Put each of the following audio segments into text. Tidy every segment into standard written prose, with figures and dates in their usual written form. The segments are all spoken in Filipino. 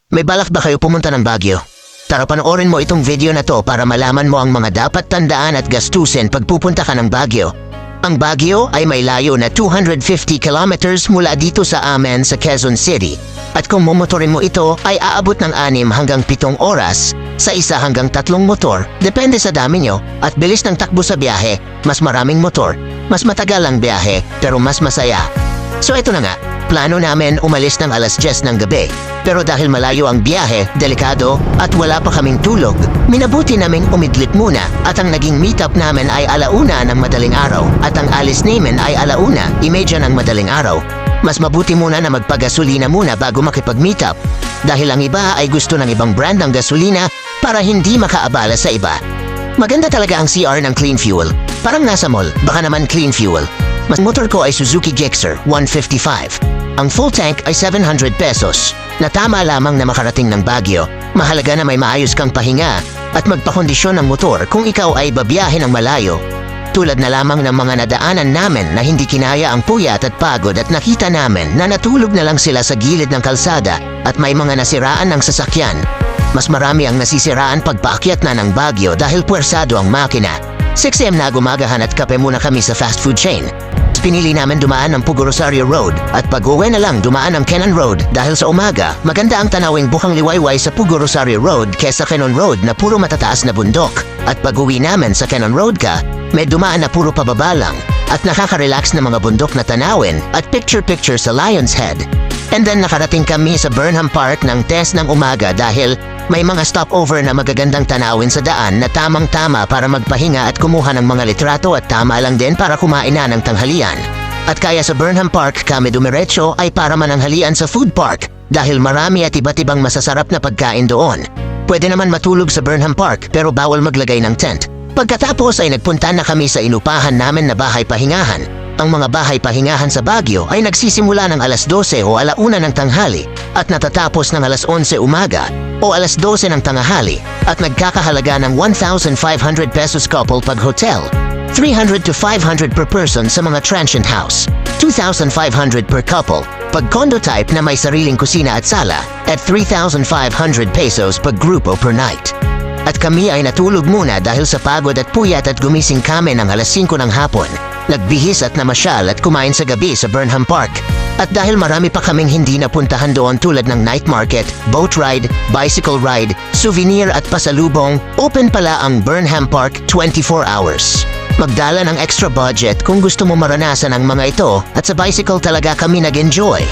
may balak ba kayo pumunta ng Baguio? Tara panoorin mo itong video na to para malaman mo ang mga dapat tandaan at gastusin pag pupunta ka ng Baguio. Ang Baguio ay may layo na 250 kilometers mula dito sa amin sa Quezon City. At kung mumotorin mo ito ay aabot ng 6 hanggang 7 oras sa 1 hanggang 3 motor, depende sa dami nyo at bilis ng takbo sa biyahe. Mas maraming motor, mas matagal ang biyahe pero mas masaya. So ito na nga, plano namin umalis ng alas 10 ng gabi. Pero dahil malayo ang biyahe, delikado at wala pa kaming tulog, minabuti naming umidlit muna at ang naging meetup namin ay 1:00 ng madaling araw at ang alis namin ay 1:30 ng madaling araw. Mas mabuti muna na magpagasolina muna bago makipag-meetup dahil ang iba ay gusto ng ibang brand ng gasolina para hindi makaabala sa iba. Maganda talaga ang CR ng Clean Fuel. Parang nasa mall, baka naman Clean Fuel. Mas motor ko ay Suzuki Gixxer 155. Ang full tank ay 700 pesos na tama lamang na makarating ng Baguio. Mahalaga na may maayos kang pahinga at magpakondisyon ng motor kung ikaw ay babiyahe ng malayo. Tulad na lamang ng mga nadaanan namin na hindi kinaya ang puyat at pagod at nakita namin na natulog na lang sila sa gilid ng kalsada at may mga nasiraan ng sasakyan. Mas marami ang nasisiraan pag paakyat na ng Baguio dahil puwersado ang makina. 6 AM na gumagahan at kape muna kami sa fast food chain. Pinili namin dumaan ng Pugo Rosario Road at pag-uwi na lang dumaan ng Kenan Road dahil sa umaga maganda ang tanawing bukang liwayway sa Pugo Rosario Road kesa Kenan Road na puro matataas na bundok. At pag-uwi namin sa Kenan Road may dumaan na puro pababa lang at nakaka-relax na mga bundok na tanawin at picture-picture sa Lion's Head. And then nakarating kami sa Burnham Park ng 10 ng umaga dahil may mga stopover na magagandang tanawin sa daan na tamang-tama para magpahinga at kumuha ng mga litrato at tama lang din para kumain na ng tanghalian. At kaya sa Burnham Park kami dumiretso ay para mananghalian sa food park dahil marami at iba't ibang masasarap na pagkain doon. Pwede naman matulog sa Burnham Park pero bawal maglagay ng tent. Pagkatapos ay nagpunta na kami sa inupahan namin na bahay pahingahan. Ang mga bahay pahingahan sa Baguio ay nagsisimula ng alas 12 o 1:00 ng tanghali at natatapos ng alas 11 umaga o alas 12 ng tanghali at nagkakahalaga ng 1,500 pesos couple pag hotel, 300 to 500 per person sa mga transient house, 2,500 per couple pag condo type na may sariling kusina at sala at 3,500 pesos pag grupo per night. At kami ay natulog muna dahil sa pagod at puyat at gumising kami ng alas 5 ng hapon. Nagbihis at namasyal at kumain sa gabi sa Burnham Park. At dahil marami pa kaming hindi napuntahan doon tulad ng night market, boat ride, bicycle ride, souvenir at pasalubong, open pala ang Burnham Park 24 hours. Magdala ng extra budget kung gusto mo maranasan ang mga ito at sa bicycle talaga kami nag-enjoy.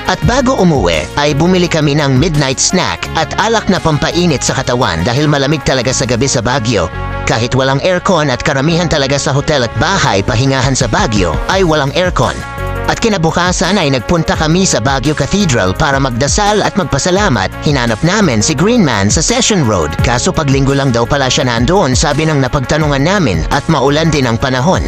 At bago umuwi ay bumili kami ng midnight snack at alak na pampainit sa katawan dahil malamig talaga sa gabi sa Baguio. Kahit walang aircon at karamihan talaga sa hotel at bahay pahingahan sa Baguio ay walang aircon. At kinabukasan ay nagpunta kami sa Baguio Cathedral para magdasal at magpasalamat. Hinanap namin si Greenman sa Session Road kaso pag linggo lang daw pala siya nandoon sabi ng napagtanungan namin at maulan din ang panahon.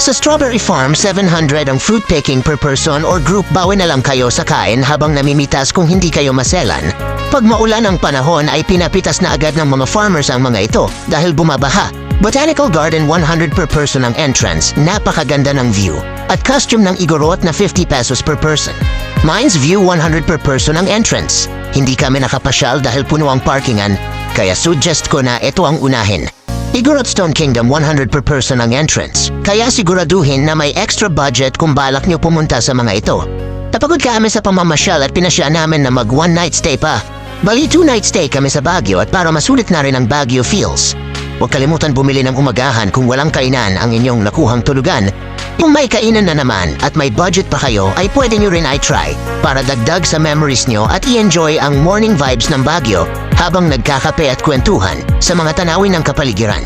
Sa Strawberry Farm, 700 ang fruit picking per person or group bawi na lang kayo sa kain habang namimitas kung hindi kayo maselan. Pag maulan ang panahon ay pinapitas na agad ng mga farmers ang mga ito dahil bumabaha. Botanical Garden 100 per person ang entrance, napakaganda ng view. At costume ng Igorot na 50 pesos per person. Mines View 100 per person ang entrance. Hindi kami nakapasyal dahil puno ang parkingan, kaya suggest ko na ito ang unahin. Igorot Stone Kingdom 100 per person ang entrance, kaya siguraduhin na may extra budget kung balak nyo pumunta sa mga ito. Napagod kami sa pamamasyal at pinasya namin na mag 1 night stay pa. Bali 2 night stay kami sa Baguio at para masulit na rin ang Baguio feels. Huwag kalimutan bumili ng umagahan kung walang kainan ang inyong nakuhang tulugan. Kung may kainan na naman at may budget pa kayo ay pwede nyo rin i-try para dagdag sa memories nyo at i-enjoy ang morning vibes ng Baguio habang nagkakape at kwentuhan sa mga tanawin ng kapaligiran.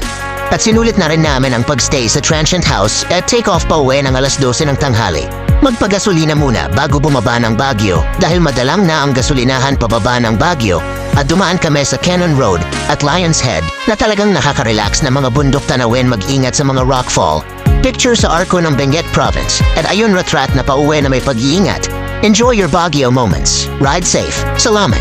At sinulit na rin namin ang pagstay sa transient house at take off pa uwi ng alas 12 ng tanghali. Magpagasolina muna bago bumaba ng Baguio dahil madalang na ang gasolinahan pababa ng Baguio at dumaan kami sa Kenan Road at Lion's Head na talagang nakaka-relax na mga bundok tanawin mag-ingat sa mga rockfall. Picture sa Arco ng Benguet Province at ayun retrat na pauwi na may pag-iingat. Enjoy your Baguio moments. Ride safe. Salamat.